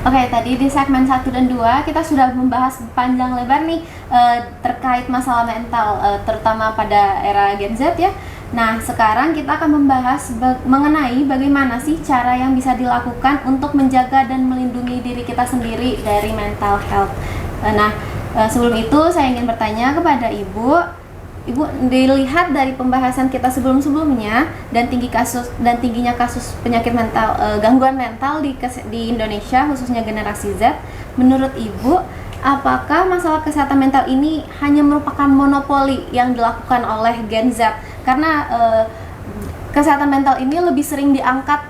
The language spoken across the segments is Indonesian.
Oke, tadi di segmen 1 dan 2 kita sudah membahas panjang lebar nih terkait masalah mental, terutama pada era Gen Z ya. Nah, sekarang kita akan membahas mengenai bagaimana sih cara yang bisa dilakukan untuk menjaga dan melindungi diri kita sendiri dari mental health. Sebelum itu saya ingin bertanya kepada Ibu. Ibu, dilihat dari pembahasan kita sebelum-sebelumnya dan tingginya kasus penyakit mental, gangguan mental di Indonesia, khususnya generasi Z, menurut Ibu, apakah masalah kesehatan mental ini hanya merupakan monopoli yang dilakukan oleh Gen Z? Karena kesehatan mental ini lebih sering diangkat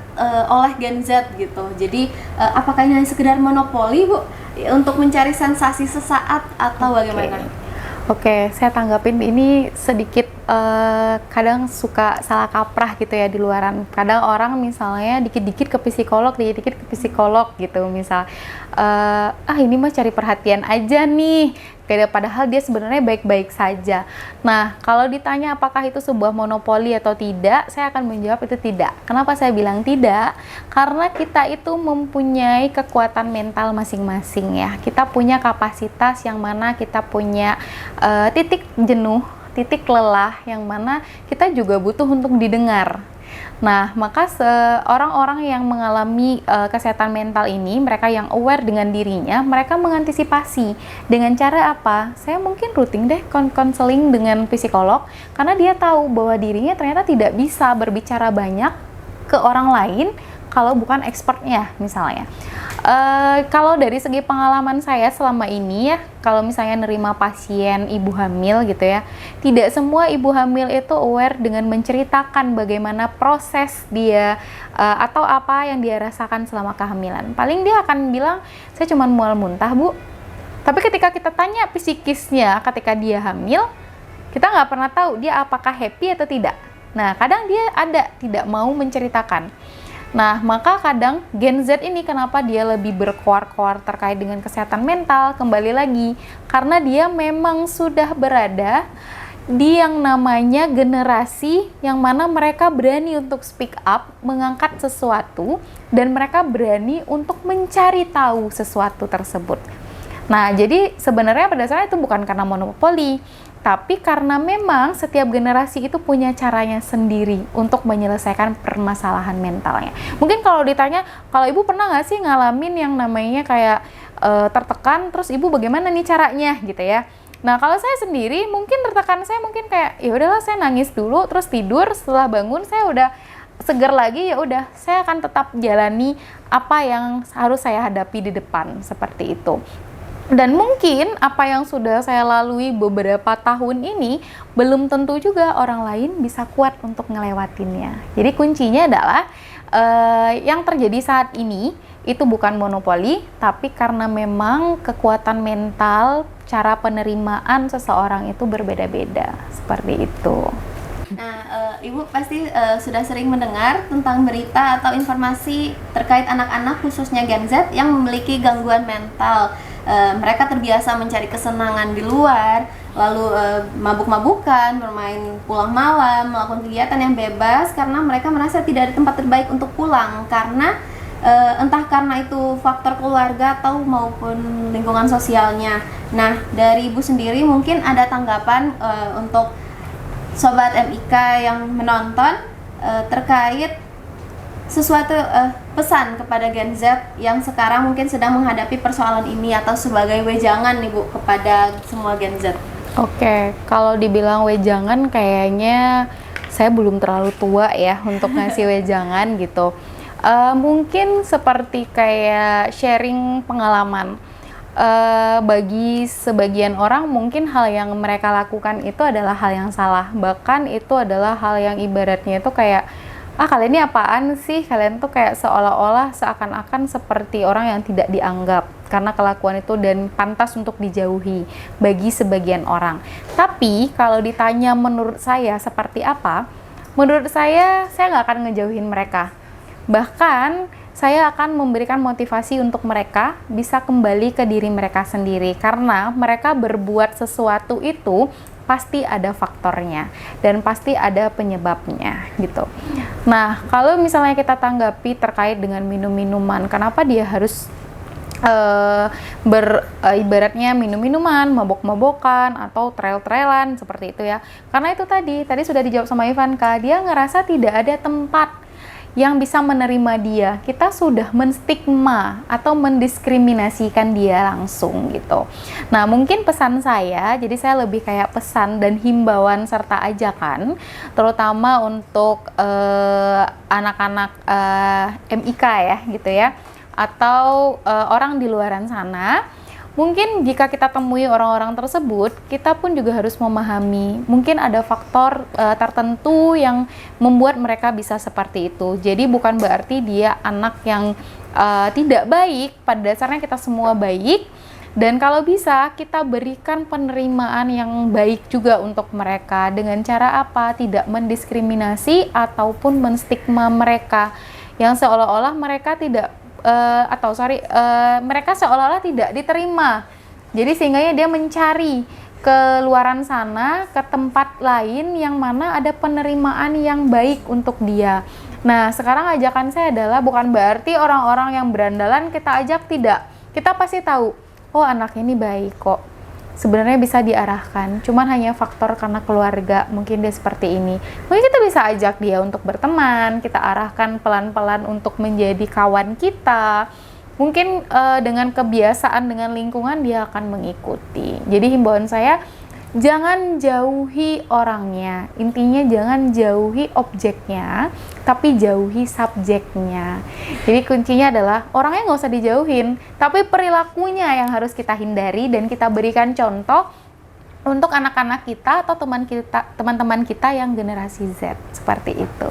oleh Gen Z gitu. Jadi apakah ini hanya sekedar monopoli, Bu, untuk mencari sensasi sesaat atau bagaimana? Oke, saya tanggapin ini sedikit kadang suka salah kaprah gitu ya di luaran. Kadang orang misalnya dikit-dikit ke psikolog gitu, misal ini mah cari perhatian aja nih. Padahal dia sebenarnya baik-baik saja. Nah, kalau ditanya apakah itu sebuah monopoli atau tidak, saya akan menjawab itu tidak. Kenapa saya bilang tidak? Karena kita itu mempunyai kekuatan mental masing-masing ya. Kita punya kapasitas yang mana kita punya titik jenuh, titik lelah yang mana kita juga butuh untuk didengar. Nah, maka orang-orang yang mengalami kesehatan mental ini, mereka yang aware dengan dirinya, mereka mengantisipasi dengan cara apa? Saya mungkin rutin deh konseling dengan psikolog, karena dia tahu bahwa dirinya ternyata tidak bisa berbicara banyak ke orang lain kalau bukan expertnya misalnya. Kalau dari segi pengalaman saya selama ini ya, kalau misalnya nerima pasien ibu hamil gitu ya, tidak semua ibu hamil itu aware dengan menceritakan bagaimana proses dia atau apa yang dia rasakan selama kehamilan. Paling dia akan bilang, saya cuma mual muntah, Bu. Tapi ketika kita tanya psikisnya ketika dia hamil, kita nggak pernah tahu dia apakah happy atau tidak. Nah, kadang dia tidak mau menceritakan. Nah, maka kadang Gen Z ini kenapa dia lebih berkoar-koar terkait dengan kesehatan mental, kembali lagi, karena dia memang sudah berada di yang namanya generasi yang mana mereka berani untuk speak up, mengangkat sesuatu, dan mereka berani untuk mencari tahu sesuatu tersebut. Nah, jadi sebenarnya pada dasarnya itu bukan karena monopoli, tapi karena memang setiap generasi itu punya caranya sendiri untuk menyelesaikan permasalahan mentalnya. Mungkin kalau ditanya, kalau Ibu pernah nggak sih ngalamin yang namanya kayak tertekan, terus Ibu bagaimana nih caranya gitu ya? Nah, kalau saya sendiri mungkin tertekan saya mungkin kayak ya udahlah saya nangis dulu, terus tidur, setelah bangun saya udah segar lagi, ya udah saya akan tetap jalani apa yang harus saya hadapi di depan, seperti itu. Dan mungkin apa yang sudah saya lalui beberapa tahun ini belum tentu juga orang lain bisa kuat untuk ngelewatinnya. Jadi kuncinya adalah yang terjadi saat ini itu bukan monopoli, tapi karena memang kekuatan mental, cara penerimaan seseorang itu berbeda-beda, seperti itu. Nah, Ibu pasti sudah sering mendengar tentang berita atau informasi terkait anak-anak khususnya Gen Z yang memiliki gangguan mental. Mereka terbiasa mencari kesenangan di luar, lalu mabuk-mabukan, bermain pulang malam, melakukan kegiatan yang bebas karena mereka merasa tidak ada tempat terbaik untuk pulang, karena entah karena itu faktor keluarga atau maupun lingkungan sosialnya. Nah, dari Ibu sendiri mungkin ada tanggapan untuk Sobat MIK yang menonton terkait sesuatu pesan kepada Gen Z yang sekarang mungkin sedang menghadapi persoalan ini, atau sebagai wejangan nih Bu kepada semua Gen Z. Oke, kalau dibilang wejangan kayaknya saya belum terlalu tua ya untuk ngasih wejangan gitu. Mungkin seperti kayak sharing pengalaman. Bagi sebagian orang mungkin hal yang mereka lakukan itu adalah hal yang salah, bahkan itu adalah hal yang ibaratnya itu kayak kalian ini apaan sih, kalian tuh kayak seolah-olah seakan-akan seperti orang yang tidak dianggap karena kelakuan itu dan pantas untuk dijauhi bagi sebagian orang. Tapi kalau ditanya menurut saya seperti apa, menurut saya nggak akan ngejauhin mereka. Bahkan saya akan memberikan motivasi untuk mereka bisa kembali ke diri mereka sendiri, karena mereka berbuat sesuatu itu pasti ada faktornya dan pasti ada penyebabnya gitu. Nah, kalau misalnya kita tanggapi terkait dengan minum-minuman, kenapa dia harus ibaratnya minum-minuman, mabok-mabokan atau trail-trailan seperti itu ya. Karena itu tadi sudah dijawab sama Ivanka, dia ngerasa tidak ada tempat yang bisa menerima dia. Kita sudah menstigma atau mendiskriminasikan dia langsung gitu. Nah, mungkin pesan saya, jadi saya lebih kayak pesan dan himbauan serta ajakan, terutama untuk anak-anak MIK ya gitu ya, atau orang di luaran sana. Mungkin jika kita temui orang-orang tersebut, kita pun juga harus memahami mungkin ada faktor tertentu yang membuat mereka bisa seperti itu. Jadi bukan berarti dia anak yang tidak baik, pada dasarnya kita semua baik. Dan kalau bisa kita berikan penerimaan yang baik juga untuk mereka. Dengan cara apa? Tidak mendiskriminasi ataupun menstigma mereka yang seolah-olah mereka tidak mereka seolah-olah tidak diterima. Jadi sehingganya dia mencari ke luaran sana, ke tempat lain yang mana ada penerimaan yang baik untuk dia. Nah, sekarang ajakan saya adalah bukan berarti orang-orang yang berandalan kita ajak, tidak. Kita pasti tahu, oh anak ini baik kok. Sebenarnya bisa diarahkan, cuman hanya faktor karena keluarga, mungkin dia seperti ini. Mungkin kita bisa ajak dia untuk berteman, kita arahkan pelan-pelan untuk menjadi kawan kita. Mungkin dengan kebiasaan, dengan lingkungan dia akan mengikuti. Jadi himbauan saya, jangan jauhi orangnya. Intinya jangan jauhi objeknya, tapi jauhi subjeknya. Jadi kuncinya adalah orangnya nggak usah dijauhin, tapi perilakunya yang harus kita hindari dan kita berikan contoh untuk anak-anak kita atau teman-teman kita yang generasi Z seperti itu.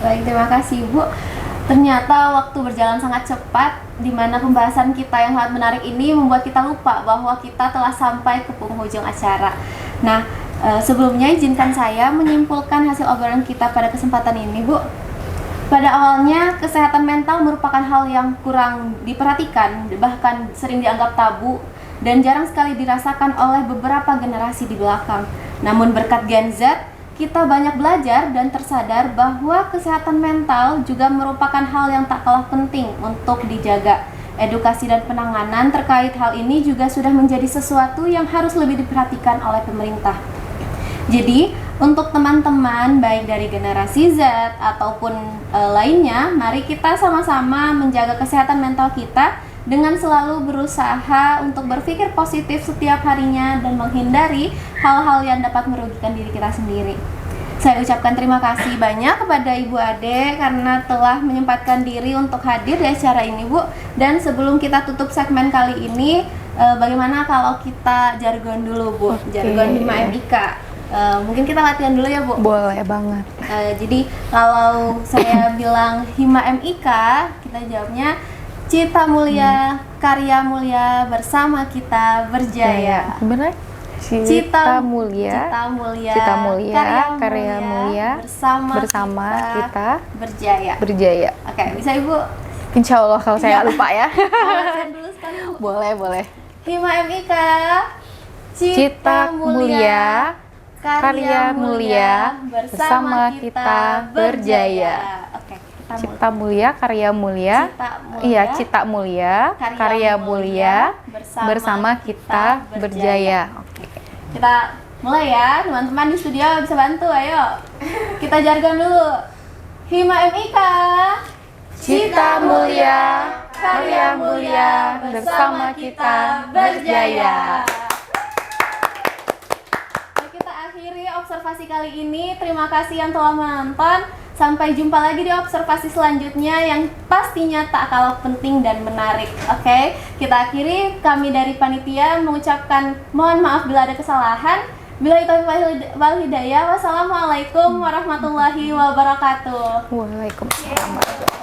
Baik, terima kasih Bu. Ternyata waktu berjalan sangat cepat, di mana pembahasan kita yang sangat menarik ini membuat kita lupa bahwa kita telah sampai ke penghujung acara. Nah, sebelumnya izinkan saya menyimpulkan hasil obrolan kita pada kesempatan ini, Bu. Pada awalnya, kesehatan mental merupakan hal yang kurang diperhatikan, bahkan sering dianggap tabu, dan jarang sekali dirasakan oleh beberapa generasi di belakang. Namun berkat Gen Z, kita banyak belajar dan tersadar bahwa kesehatan mental juga merupakan hal yang tak kalah penting untuk dijaga. Edukasi dan penanganan terkait hal ini juga sudah menjadi sesuatu yang harus lebih diperhatikan oleh pemerintah. Jadi, untuk teman-teman baik dari generasi Z ataupun lainnya, mari kita sama-sama menjaga kesehatan mental kita dengan selalu berusaha untuk berpikir positif setiap harinya dan menghindari hal-hal yang dapat merugikan diri kita sendiri. Saya ucapkan terima kasih banyak kepada Ibu Ade karena telah menyempatkan diri untuk hadir di acara ini, Bu. Dan sebelum kita tutup segmen kali ini, bagaimana kalau kita jargon dulu, Bu? Jargon Hima MIK. Mungkin kita latihan dulu ya, Bu? Boleh banget. Jadi kalau saya bilang Hima MIK, kita jawabnya Cita mulia, karya mulia, bersama kita berjaya. Benar? Cita mulia, karya mulia, bersama kita berjaya. Oke, bisa Ibu? Insya Allah kalau saya lupa ya. Dulu sekali, Bu. Boleh. Hima MIK, Cita mulia, karya mulia, bersama kita berjaya. Oke. Cipta mulia, karya mulia, cita mulia, karya mulia, bersama kita berjaya. Oke. Kita mulai ya, teman-teman di studio bisa bantu, ayo. Kita jargon dulu. Hima MIK, cita mulia, karya mulia, bersama kita berjaya. Kita akhiri observasi kali ini. Terima kasih yang telah menonton. Sampai jumpa lagi di observasi selanjutnya yang pastinya tak kalah penting dan menarik. Oke, kita akhiri. Kami dari panitia mengucapkan mohon maaf bila ada kesalahan. Billahi taufiq wal hidayah. Wassalamualaikum warahmatullahi wabarakatuh. Waalaikumsalam warahmatullahi wabarakatuh.